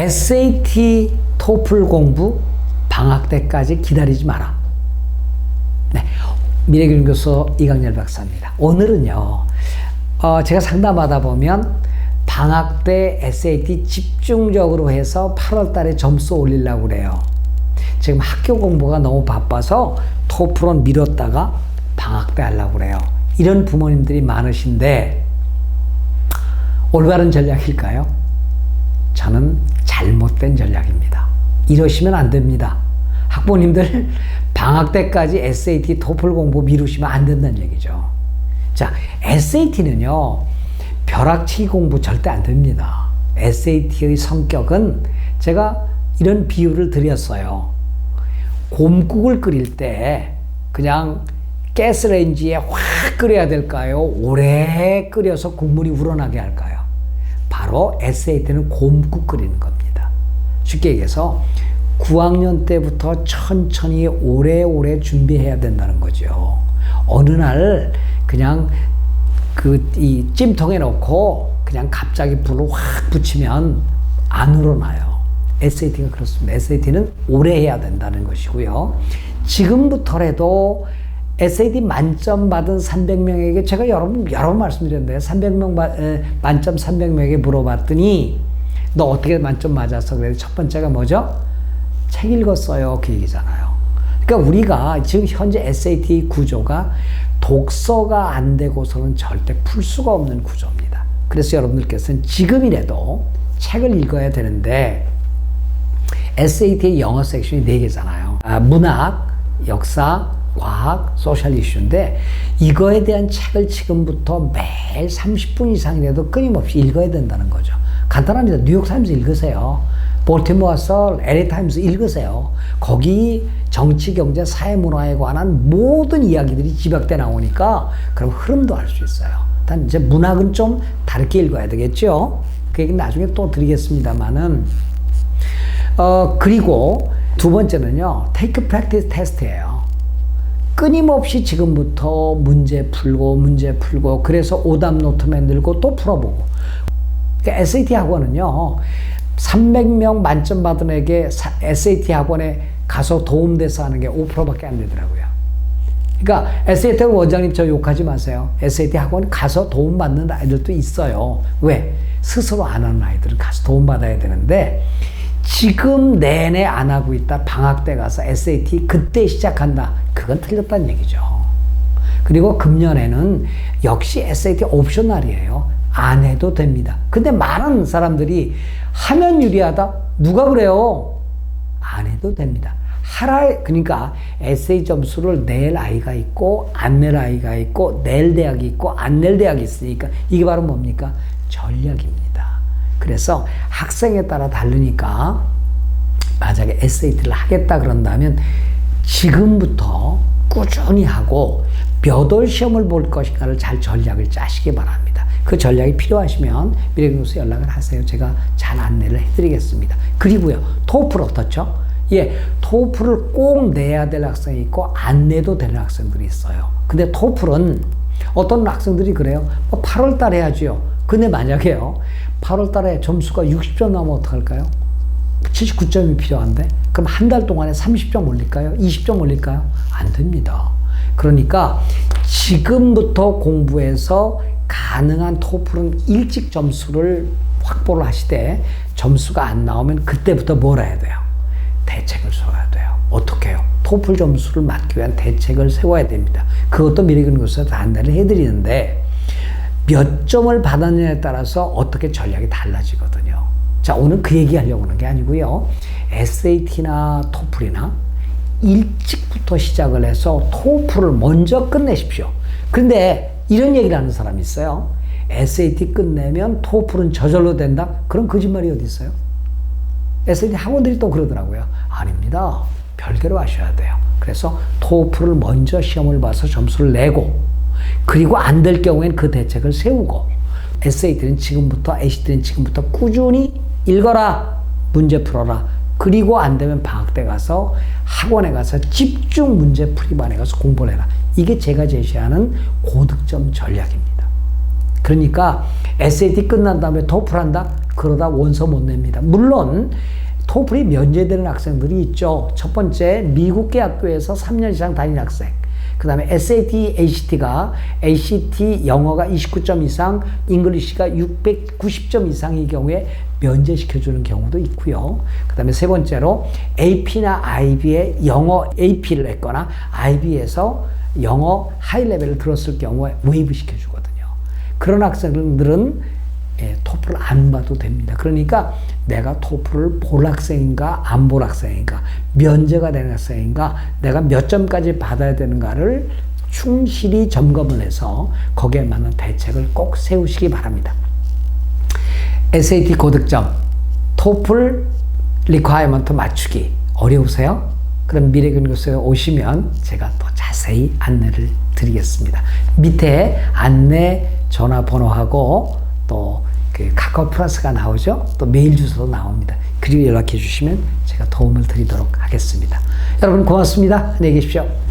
SAT, 토플 공부 방학 때까지 기다리지 마라. 네, 미래교육교수 이강렬 박사입니다. 오늘은요, 제가 상담하다 보면 방학 때 SAT 집중적으로 해서 8월 달에 점수 올리려고 그래요. 지금 학교 공부가 너무 바빠서 토플은 미뤘다가 방학 때 하려고 그래요. 이런 부모님들이 많으신데 올바른 전략일까요? 저는 잘못된 전략입니다. 이러시면 안 됩니다. 학부모님들 방학 때까지 SAT, 토플 공부 미루시면 안 된다는 얘기죠. 자, SAT는요, 벼락치기 공부 절대 안 됩니다. SAT의 성격은 제가 이런 비유를 드렸어요. 곰국을 끓일 때 그냥 가스레인지에 확 끓여야 될까요? 오래 끓여서 국물이 우러나게 할까요? 바로 SAT는 곰국 끓이는 겁니다. 쉽게 얘기해서 9학년 때부터 천천히 오래오래 준비해야 된다는 거죠. 어느 날 그냥 이 찜통에 넣고 그냥 갑자기 불을 확 붙이면 안 우러나요. SAT가 그렇습니다. SAT는 오래 해야 된다는 것이고요. 지금부터라도 SAT 만점 받은 300명에게 제가 여러 번 말씀드렸는데요. 300명 만점 300명에게 물어봤더니 너 어떻게 만점 맞았어? 그래서 첫 번째가 뭐죠? 책 읽었어요. 그 얘기잖아요. 그러니까 우리가 지금 현재 SAT 구조가 독서가 안 되고서는 절대 풀 수가 없는 구조입니다. 그래서 여러분들께서는 지금이라도 책을 읽어야 되는데 SAT의 영어 섹션이 4개잖아요. 문학, 역사, 과학, 소셜 이슈인데 이거에 대한 책을 지금부터 매일 30분 이상이라도 끊임없이 읽어야 된다는 거죠. 간단합니다. 뉴욕타임스 읽으세요. 볼티모어 썰, LA 타임스 읽으세요. 거기 정치, 경제, 사회, 문화에 관한 모든 이야기들이 집약돼 나오니까 그럼 흐름도 알 수 있어요. 단 이제 문학은 좀 다르게 읽어야 되겠죠. 그 얘기는 나중에 또 드리겠습니다만은 그리고 두 번째는요, take practice test예요. 끊임없이 지금부터 문제 풀고 그래서 오답 노트 만들고 또 풀어보고. 그러니까 SAT 학원은요, 300명 만점 받은 애에게 SAT 학원에 가서 도움돼서 하는 게 5%밖에 안 되더라고요. 그러니까 SAT 학원 원장님 저 욕하지 마세요. SAT 학원 가서 도움받는 아이들도 있어요. 왜? 스스로 안 하는 아이들은 가서 도움받아야 되는데 지금 내내 안 하고 있다. 방학 때 가서 SAT 그때 시작한다. 그건 틀렸다는 얘기죠. 그리고 금년에는 역시 SAT 옵셔널이에요. 안 해도 됩니다. 근데 많은 사람들이 하면 유리하다? 누가 그래요? 안 해도 됩니다. 그러니까 에세이 점수를 낼 아이가 있고 안 낼 아이가 있고 낼 대학이 있고 안 낼 대학이 있으니까 이게 바로 뭡니까? 전략입니다. 그래서 학생에 따라 다르니까 만약에 SAT를 하겠다 그런다면 지금부터 꾸준히 하고 몇 월 시험을 볼 것인가를 잘 전략을 짜시기 바랍니다. 그 전략이 필요하시면 미래교육교수 연락을 하세요. 제가 잘 안내를 해드리겠습니다. 그리고요, 토플 어떻죠? 예, 토플을 꼭 내야 될 학생이 있고 안 내도 되는 학생들이 있어요. 근데 토플은 어떤 학생들이 그래요. 8월 달에 해야지요. 근데 만약에요, 8월 달에 점수가 60점 나오면 어떡할까요? 79점이 필요한데 그럼 한 달 동안에 30점 올릴까요? 20점 올릴까요? 안 됩니다. 그러니까 지금부터 공부해서 가능한 토플은 일찍 점수를 확보를 하시되 점수가 안 나오면 그때부터 뭘 해야 돼요? 대책을 세워야 돼요. 어떻게 해요? 토플 점수를 맞기 위한 대책을 세워야 됩니다. 그것도 미래교육교수에서 안내를 해드리는데 몇 점을 받았느냐에 따라서 어떻게 전략이 달라지거든요. 자, 오늘 그 얘기 하려고 하는 게 아니고요. SAT나 토플이나 일찍부터 시작을 해서 토플을 먼저 끝내십시오. 근데 이런 얘기를 하는 사람이 있어요. SAT 끝내면 토플은 저절로 된다? 그런 거짓말이 어디 있어요? SAT 학원들이 또 그러더라고요. 아닙니다. 별개로 하셔야 돼요. 그래서 토플을 먼저 시험을 봐서 점수를 내고 그리고 안 될 경우에는 그 대책을 세우고 SAT는 지금부터, ACT는 지금부터 꾸준히 읽어라. 문제 풀어라. 그리고 안 되면 방학 때 가서 학원에 가서 집중 문제 풀이반에 가서 공부를 해라. 이게 제가 제시하는 고득점 전략입니다. 그러니까 SAT 끝난 다음에 토플 한다? 그러다 원서 못 냅니다. 물론 토플이 면제되는 학생들이 있죠. 첫 번째, 미국계 학교에서 3년 이상 다닌 학생. 그 다음에 SAT, ACT가 ACT 영어가 29점 이상, 잉글리시가 690점 이상의 경우에 면제시켜주는 경우도 있고요. 그 다음에 세 번째로 AP나 IB에 영어 AP를 했거나 IB에서 영어 하이 레벨을 들었을 경우에 웨이브 시켜주거든요. 그런 학생들은 토플을 안 봐도 됩니다. 그러니까 내가 토플을 볼 학생인가 안 볼 학생인가, 면제가 되는 학생인가, 내가 몇 점까지 받아야 되는가를 충실히 점검을 해서 거기에 맞는 대책을 꼭 세우시기 바랍니다. SAT 고득점, 토플 리ኳ이어먼트 맞추기 어려우세요? 그럼 미래교육교수에 오시면 제가 더 자세히 안내를 드리겠습니다. 밑에 안내 전화번호하고 또 그 카카오 플러스가 나오죠. 또 메일 주소도 나옵니다. 그리고 연락해 주시면 제가 도움을 드리도록 하겠습니다. 여러분 고맙습니다. 안녕히 계십시오.